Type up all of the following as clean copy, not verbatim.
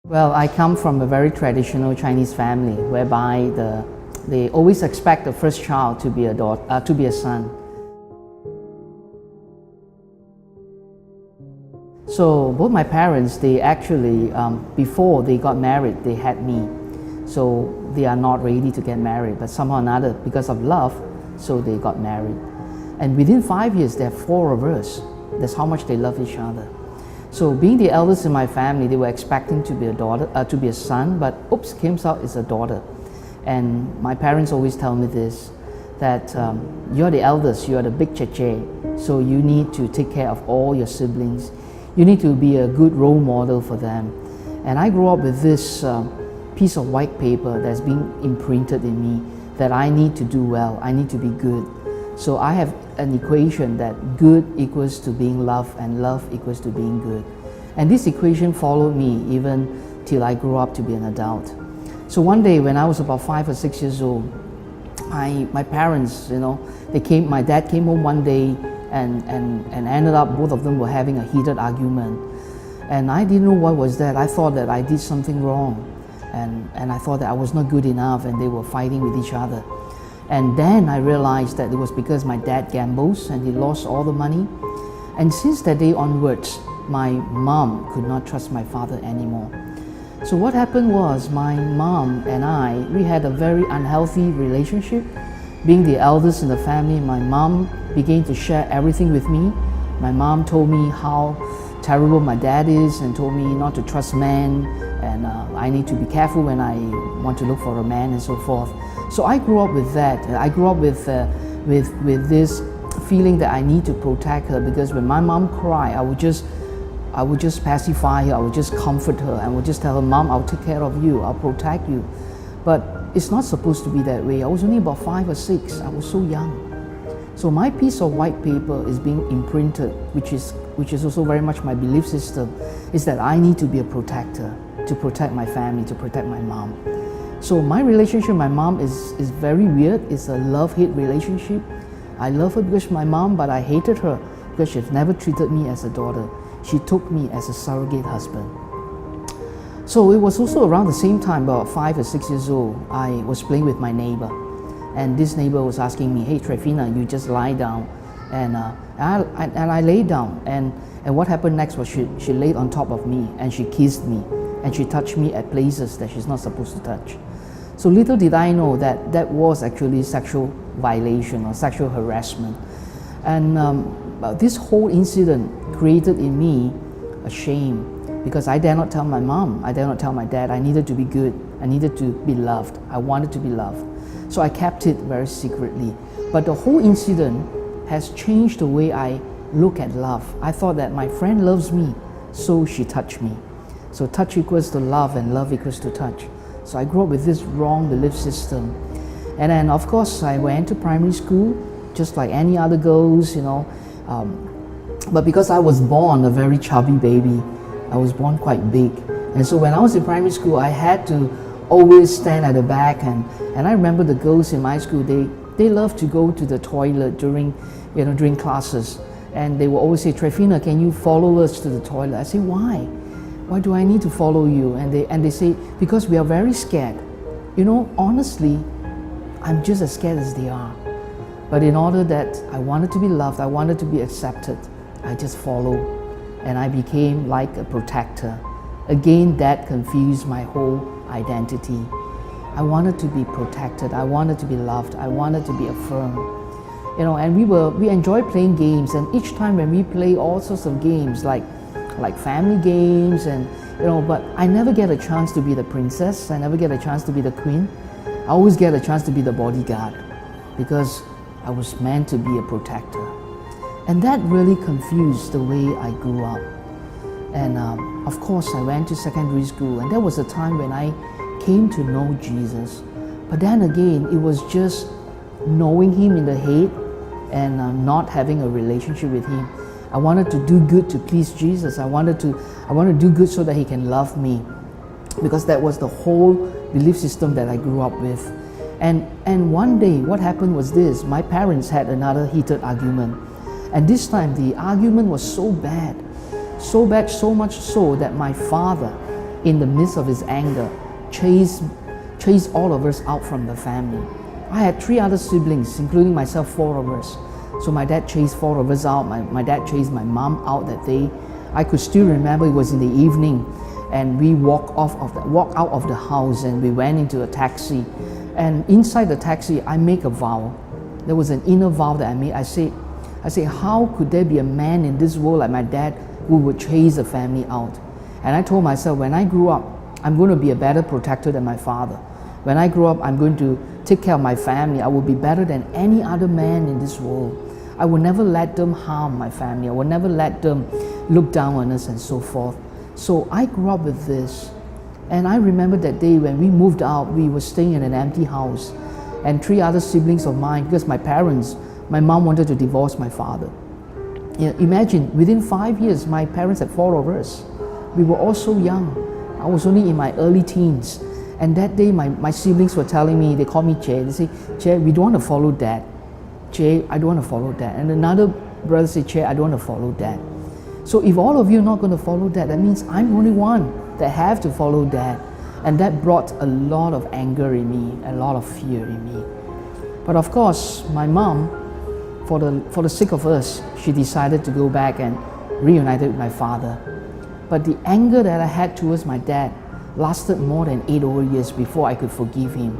Well, I come from a very traditional Chinese family whereby they always expect the first child to be a son. So both my parents, they actually, before they got married, they had me. So they are not ready to get married, but somehow or another, because of love, so they got married. And within 5 years, there are 4 of us. That's how much they love each other. So being the eldest in my family, they were expecting to be a son, but oops, came out it's a daughter. And my parents always tell me this, that you're the eldest, you're the big cheche, so you need to take care of all your siblings. You need to be a good role model for them. And I grew up with this piece of white paper that's been imprinted in me, that I need to do well, I need to be good. So I have an equation that good equals to being loved and love equals to being good. And this equation followed me even till I grew up to be an adult. So one day when I was about 5 or 6 years old, my parents, my dad came home one day and ended up, both of them were having a heated argument. And I didn't know what was that. I thought that I did something wrong. And I thought that I was not good enough and they were fighting with each other. And then I realized that it was because my dad gambles and he lost all the money. And since that day onwards, my mom could not trust my father anymore. So what happened was my mom and we had a very unhealthy relationship. Being the eldest in the family, my mom began to share everything with me. My mom told me how terrible my dad is and told me not to trust men, and I need to be careful when I want to look for a man and so forth. So I grew up with that. I grew up with this feeling that I need to protect her, because when my mom cried, I would just pacify her, I would just comfort her, and would just tell her, Mom, I'll take care of you, I'll protect you. But it's not supposed to be that way. I was only about 5 or 6, I was so young. So my piece of white paper is being imprinted, which is also very much my belief system, is that I need to be a protector, to protect my family, to protect my mom. So my relationship with my mom is very weird. It's a love-hate relationship. I love her because she's my mom, but I hated her because she's never treated me as a daughter. She took me as a surrogate husband. So it was also around the same time, about 5 or 6 years old, I was playing with my neighbor. And this neighbor was asking me, hey Tryphena, you just lie down. And I lay down, and what happened next was she laid on top of me and she kissed me and she touched me at places that she's not supposed to touch. So little did I know that that was actually sexual violation or sexual harassment. And this whole incident created in me a shame, because I dare not tell my mom, I dare not tell my dad. I needed to be good, I needed to be loved, I wanted to be loved. So I kept it very secretly. But the whole incident has changed the way I look at love. I thought that my friend loves me, so she touched me. So touch equals to love and love equals to touch. So I grew up with this wrong belief system. And then of course I went to primary school, just like any other girls, but because I was born a very chubby baby, I was born quite big. And so when I was in primary school, I had to always stand at the back, and I remember the girls in my school, they loved to go to the toilet during classes, and they would always say, Tryphena, can you follow us to the toilet? I say, why? Why do I need to follow you? And they say, because we are very scared. Honestly, I'm just as scared as they are. But in order that I wanted to be loved, I wanted to be accepted, I just followed, and I became like a protector. Again, that confused my whole identity. I wanted to be protected, I wanted to be loved, I wanted to be affirmed. And we enjoyed playing games, and each time when we play all sorts of games, like family games, and but I never get a chance to be the princess, I never get a chance to be the queen. I always get a chance to be the bodyguard, because I was meant to be a protector. And that really confused the way I grew up. And of course I went to secondary school, and that was a time when I came to know Jesus. But then again, it was just knowing Him in the head and not having a relationship with Him. I wanted to do good to please Jesus. I wanted to do good so that He can love me, because that was the whole belief system that I grew up with. And one day, what happened was this: my parents had another heated argument, and this time the argument was so bad, so much so that my father in the midst of his anger, chased all of us out from the family. I had 3 other siblings, including myself, 4 of us. So my dad chased 4 of us out. My dad chased my mom out that day. I could still remember it was in the evening, and we walked out of the house, and we went into a taxi. And inside the taxi, I make a vow. There was an inner vow that I made. I said, how could there be a man in this world like my dad who would chase a family out? And I told myself, when I grew up, I'm going to be a better protector than my father. When I grow up, I'm going to take care of my family. I will be better than any other man in this world. I will never let them harm my family. I will never let them look down on us and so forth. So I grew up with this. And I remember that day when we moved out, we were staying in an empty house. And 3 other siblings of mine, because my mom wanted to divorce my father. Imagine, within 5 years, my parents had 4 of us. We were all so young. I was only in my early teens. And that day, my siblings were telling me, they call me Che, they say, Che, we don't want to follow Dad. Che, I don't want to follow Dad. And another brother said, Che, I don't want to follow Dad. So if all of you are not going to follow Dad, that means I'm the only one that have to follow Dad. And that brought a lot of anger in me, a lot of fear in me. But of course, my mom, for the sake of us, she decided to go back and reunite with my father. But the anger that I had towards my dad lasted more than 8 over years before I could forgive him.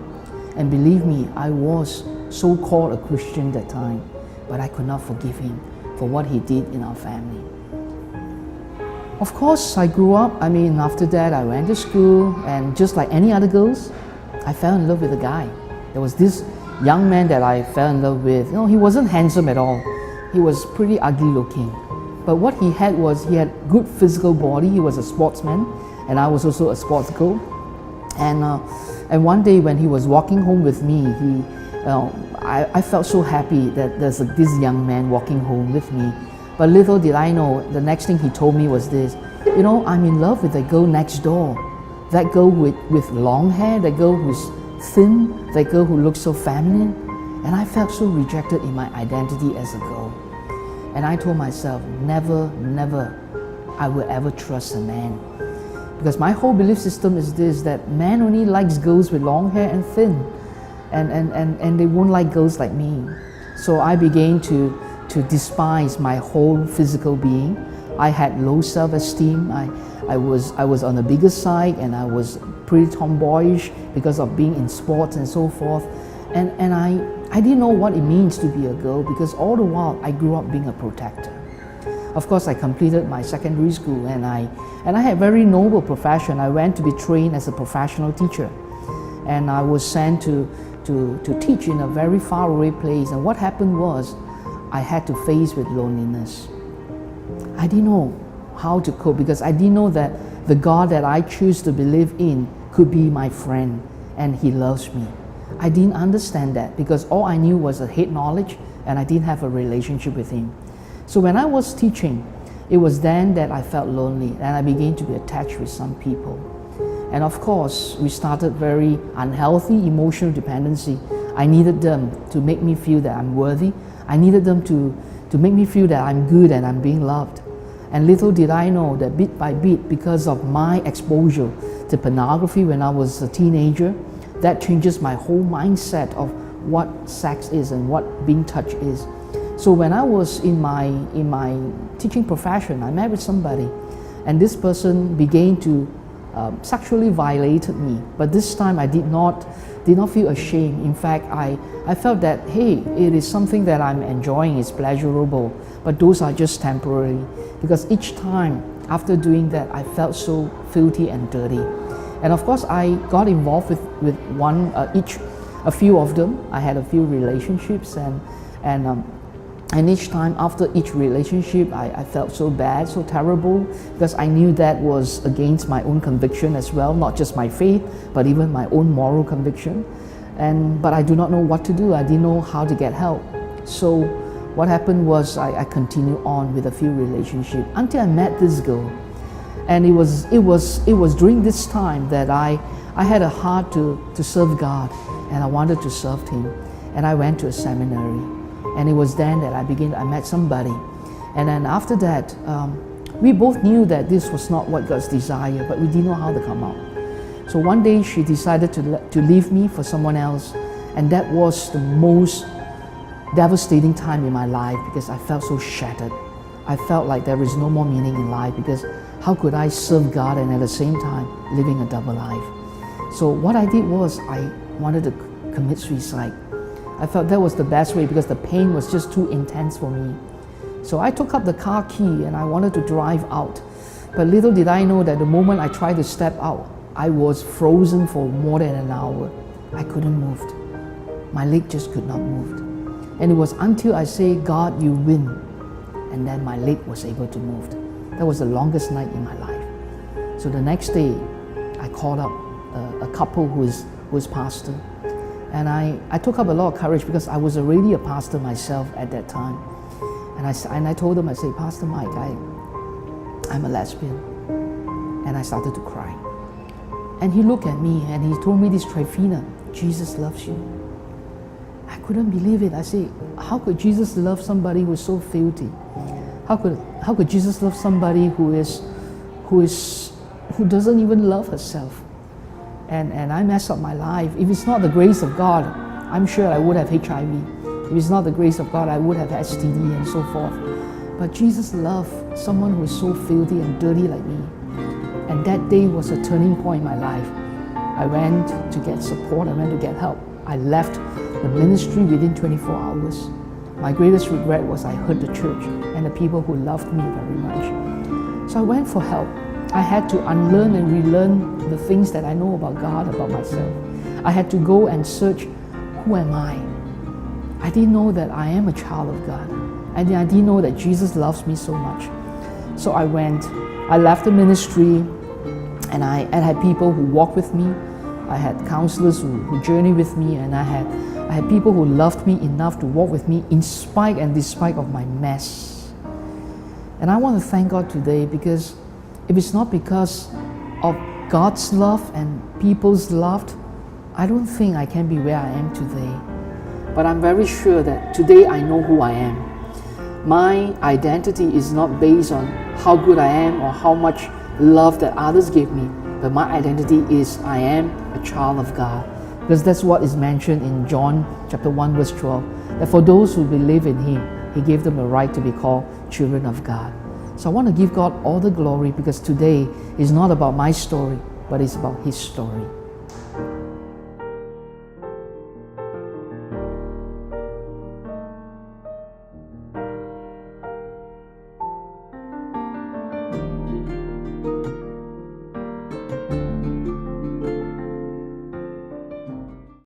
And believe me, I was so-called a Christian that time, but I could not forgive him for what he did in our family. Of course, I grew up. After that, I went to school, and just like any other girls, I fell in love with a guy. There was this young man that I fell in love with. He wasn't handsome at all. He was pretty ugly looking. But what he had was, he had good physical body. He was a sportsman, and I was also a sports girl. And one day when he was walking home with me, I felt so happy that there's this young man walking home with me. But little did I know, the next thing he told me was this, I'm in love with the girl next door. That girl with long hair, that girl who's thin, that girl who looks so feminine. And I felt so rejected in my identity as a girl. And I told myself, never I will ever trust a man. Because my whole belief system is this, that man only likes girls with long hair and thin. And they won't like girls like me. So I began to despise my whole physical being. I had low self-esteem. I was on the bigger side, and I was pretty tomboyish because of being in sports and so forth. And I didn't know what it means to be a girl, because all the while I grew up being a protector. Of course, I completed my secondary school, and I had a very noble profession. I went to be trained as a professional teacher, and I was sent to teach in a very far away place. And what happened was, I had to face with loneliness. I didn't know how to cope, because I didn't know that the God that I choose to believe in could be my friend, and He loves me. I didn't understand that, because all I knew was a head knowledge, and I didn't have a relationship with Him. So when I was teaching, it was then that I felt lonely, and I began to be attached with some people. And of course, we started very unhealthy emotional dependency. I needed them to make me feel that I'm worthy. I needed them to make me feel that I'm good and I'm being loved. And little did I know that bit by bit, because of my exposure to pornography when I was a teenager, that changes my whole mindset of what sex is and what being touched is. So when I was in my teaching profession, I met with somebody, and this person began to sexually violated me. But this time I did not feel ashamed. In fact, I felt that, hey, it is something that I'm enjoying, it's pleasurable, but those are just temporary. Because each time after doing that, I felt so filthy and dirty. And of course, I got involved with a few of them. I had a few relationships, and each time after each relationship, I felt so bad, so terrible, because I knew that was against my own conviction as well, not just my faith, but even my own moral conviction. But I do not know what to do. I didn't know how to get help. So what happened was, I continued on with a few relationships until I met this girl. And it was during this time that I had a heart to serve God, and I wanted to serve Him. And I went to a seminary. And it was then that I met somebody. And then after that, We both knew that this was not what God's desire, but we didn't know how to come out. So one day she decided to leave me for someone else, and that was the most devastating time in my life because I felt so shattered. I felt like there is no more meaning in life because how could I serve God and at the same time living a double life? So what I did was I wanted to commit suicide. I felt that was the best way because the pain was just too intense for me. So I took up the car key and I wanted to drive out. But little did I know that the moment I tried to step out, I was frozen for more than an hour. I couldn't move. My leg just could not move. And it was until I say, God, you win, and then my leg was able to move. That was the longest night in my life. So the next day, I called up a couple who is pastor. And I took up a lot of courage because I was already a pastor myself at that time. And I told them, I said, Pastor Mike, I'm a lesbian. And I started to cry. And he looked at me and he told me this, Tryphena, Jesus loves you. I couldn't believe it. I said, how could Jesus love somebody who is so filthy? How could Jesus love somebody who doesn't even love herself? And I messed up my life. If it's not the grace of God, I'm sure I would have HIV. If it's not the grace of God, I would have STD and so forth. But Jesus loved someone who is so filthy and dirty like me. And that day was a turning point in my life. I went to get support, I went to get help. I left the ministry within 24 hours. My greatest regret was I hurt the church and the people who loved me very much. So I went for help. I had to unlearn and relearn the things that I know about God, about myself. I had to go and search, who am I? I didn't know that I am a child of God. And I didn't know that Jesus loves me so much. So I left the ministry, and I had people who walked with me. I had counselors who journeyed with me, and I had people who loved me enough to walk with me in spite and despite of my mess. And I want to thank God today because if it's not because of God's love and people's love, I don't think I can be where I am today. But I'm very sure that today I know who I am. My identity is not based on how good I am or how much love that others give me, but my identity is I am a child of God. Because that's what is mentioned in John chapter 1 verse 12, that for those who believe in Him, He gave them the right to be called children of God. So I want to give God all the glory because today is not about my story, but it's about His story.